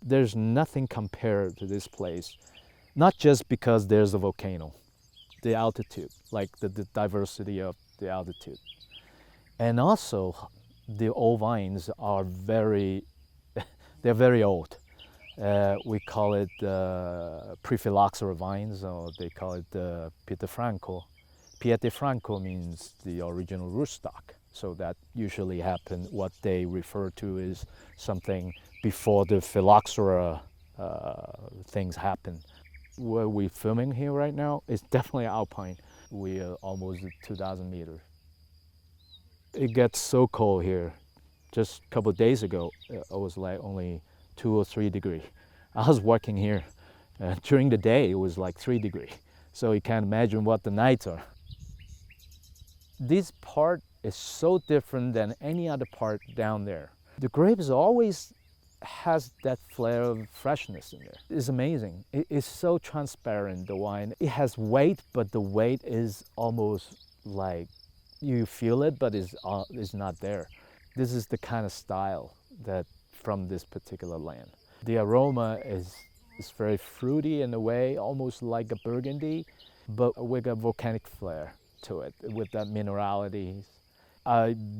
there's nothing compared to this place, not just because there's a volcano, the altitude, like the diversity of the altitude. And also, the old vines are they're very old. We call it pre-phylloxera vines, or they call it Piete Franco. Piete Franco means the original rootstock. So that usually happened, what they refer to is something before the phylloxera things happen. Where we're filming here right now is definitely alpine. We are almost at 2,000 meters. It gets so cold here. Just a couple of days ago, it was like only 2 or 3 degrees. I was working here. During the day, it was like 3 degrees. So you can't imagine what the nights are. This part is so different than any other part down there. The grapes always has that flair of freshness in there. It's amazing. It's so transparent, the wine. It has weight, but the weight is almost like you feel it, but it's not there. This is the kind of style that from this particular land. The aroma is very fruity in a way, almost like a Burgundy, but with a volcanic flair to it, with that minerality.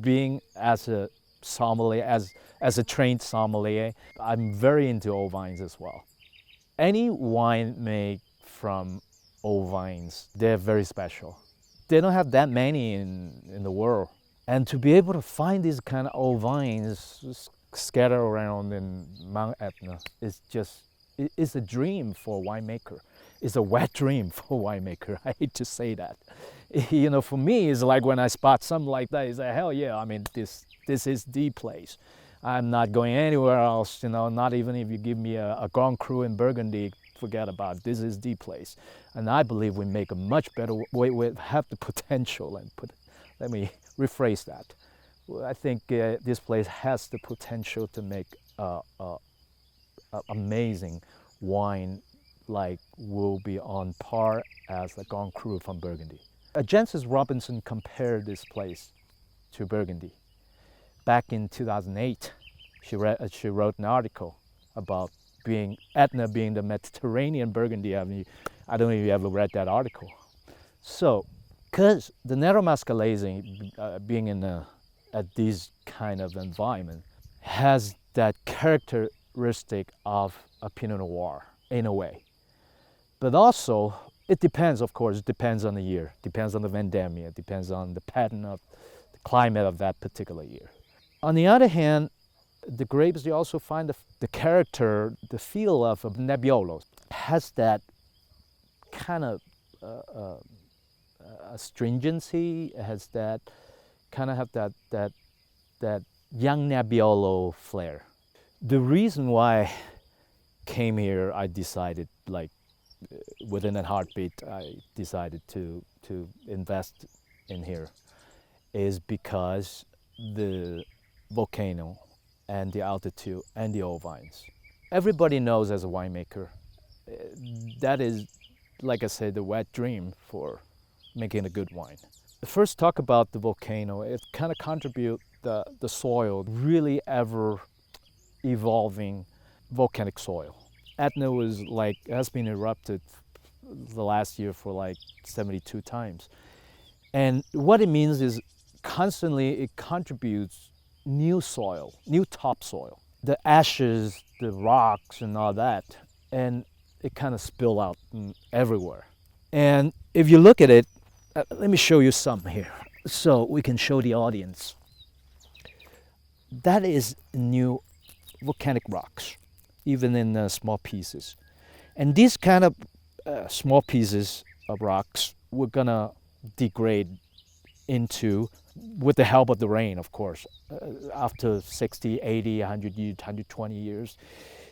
Being as a sommelier, as a trained sommelier, I'm very into old vines as well. Any wine made from old vines, they're very special. They don't have that many in the world. And to be able to find these kind of old vines scattered around in Mount Etna is just, it's a dream for a winemaker. It's a wet dream for a winemaker. I hate to say that. You know, for me, it's like when I spot something like that, it's like, hell yeah, I mean, this is the place. I'm not going anywhere else, you know, not even if you give me a Grand Cru in Burgundy, forget about it. This is the place. And I believe we make a much better, we have the potential, and let me rephrase that. I think this place has the potential to make amazing wine, like will be on par as the Grand Cru from Burgundy. Jancis Robinson compared this place to Burgundy. Back in 2008, she wrote an article about Etna being the Mediterranean Burgundy. I mean, I don't know if you ever read that article. So, because the Nero Mascalese, being at this kind of environment, has that characteristic of a Pinot Noir in a way. But also, it depends, of course, it depends on the year, depends on the vendemmia, depends on the pattern of the climate of that particular year. On the other hand, the grapes, you also find the character, the feel of a Nebbiolo. Has that kind of astringency, has that kind of have that young Nebbiolo flair. The reason why I came here, I decided, like, within a heartbeat, I decided to invest in here, is because the volcano and the altitude and the old vines. Everybody knows as a winemaker, that is, like I said, the wet dream for making a good wine. First, talk about the volcano. It kind of contributes the soil, really ever evolving volcanic soil. Etna was has been erupted the last year for like 72 times. And what it means is constantly it contributes new soil, new topsoil. The ashes, the rocks and all that, and it kind of spill out everywhere. And if you look at it, let me show you some here so we can show the audience. That is new volcanic rocks, even in small pieces. And these kind of small pieces of rocks, we're gonna degrade into, with the help of the rain, of course, after 60, 80, 100 years, 120 years,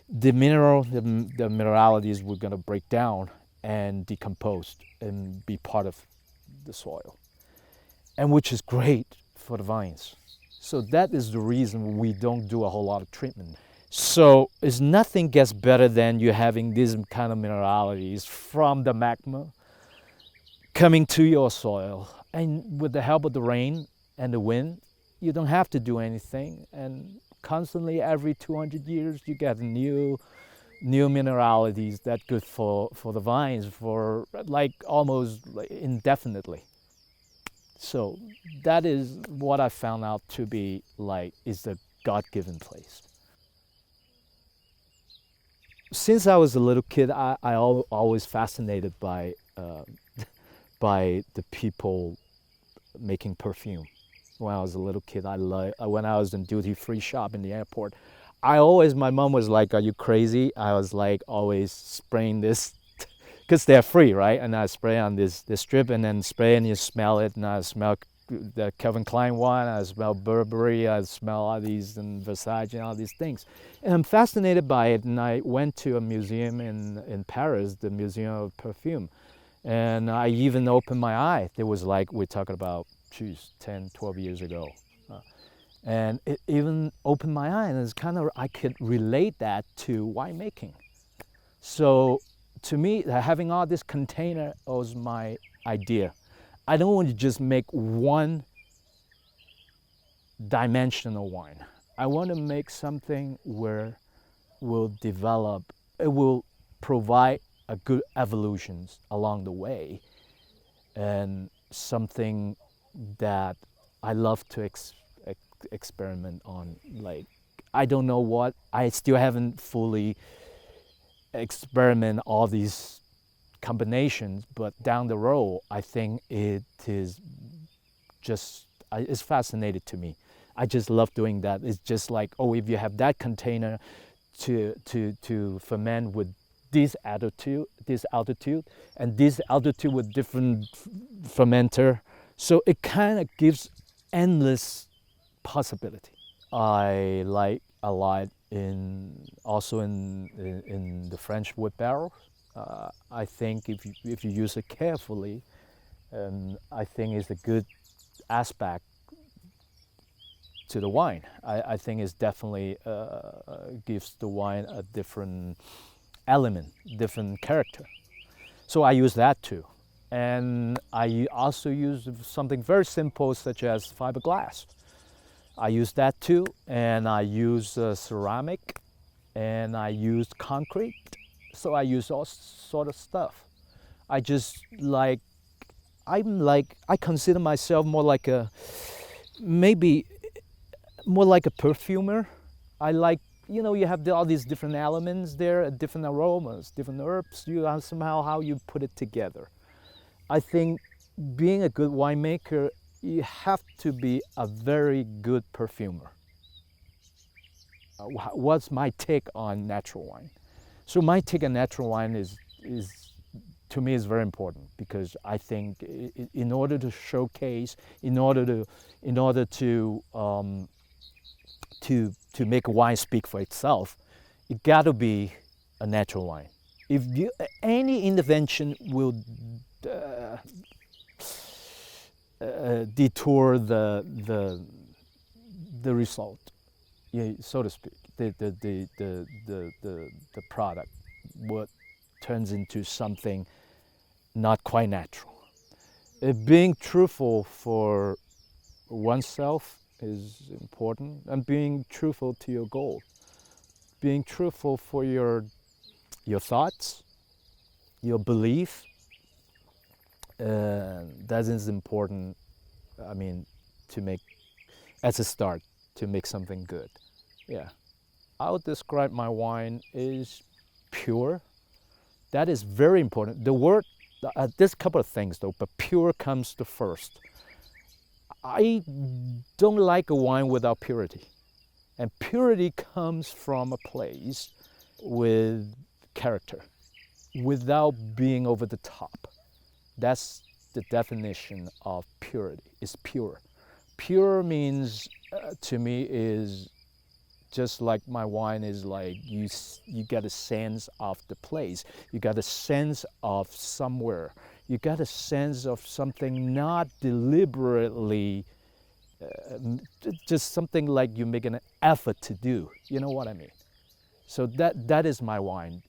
the mineralities were gonna break down and decompose and be part of the soil, and which is great for the vines. So that is the reason we don't do a whole lot of treatment. So it's nothing gets better than you having these kind of mineralities from the magma coming to your soil. And with the help of the rain and the wind, you don't have to do anything. And constantly, every 200 years, you get new new mineralities that good for the vines for like almost like indefinitely. So that is what I found out to be like is the God-given place. Since I was a little kid, always fascinated by the people making perfume. When I was a little kid, when I was in duty-free shop in the airport, my mom was like, "Are you crazy?" I was like always spraying this because they're free, right? And I spray on this strip and then spray and you smell it. And I smell the Calvin Klein one, I smell Burberry, I smell all these and Versace and all these things. And I'm fascinated by it. And I went to a museum in Paris, the Museum of Perfume. And I even opened my eye. It was like, we're talking about, 10, 12 years ago. And it even opened my eye, and it's kind of, I could relate that to winemaking. So to me, having all this container was my idea. I don't want to just make one dimensional wine. I want to make something where we'll develop, it will provide a good evolutions along the way, and something that I love to experiment on. Like, I don't know what, I still haven't fully experiment all these combinations, but down the road, I think it is just, it's fascinating to me. I just love doing that. It's just like, oh, if you have that container to ferment with this altitude, and this altitude with different fermenter, so it kind of gives endless possibility. I like a lot also in the French wood barrel. I think if you use it carefully, I think it's a good aspect to the wine. I think it's definitely gives the wine a different element, different character. So I use that too. And I also use something very simple such as fiberglass. I use that too, and I use ceramic, and I use concrete. So I use all sort of stuff. I just like, I consider myself more like maybe more like a perfumer. I like, you have all these different elements there, different aromas, different herbs. You have somehow how you put it together. I think being a good winemaker, you have to be a very good perfumer. What's my take on natural wine? So my take on natural wine is to me is very important, because I think in order to showcase, in order to make a wine speak for itself, it got to be a natural wine. If any intervention will detour the result, so to speak, the product, what turns into something not quite natural. Being truthful for oneself is important, and being truthful to your goal, being truthful for your thoughts, your belief. That is important. I mean, to make as a start to make something good. Yeah, I would describe my wine is pure. That is very important. The word, there's a couple of things though, but pure comes to first. I don't like a wine without purity. And purity comes from a place with character, without being over the top. That's the definition of purity, is pure. Pure means, to me, is just like my wine is like, you get a sense of the place. You got a sense of somewhere. You got a sense of something not deliberately, just something like you make an effort to do. You know what I mean? So that is my wine.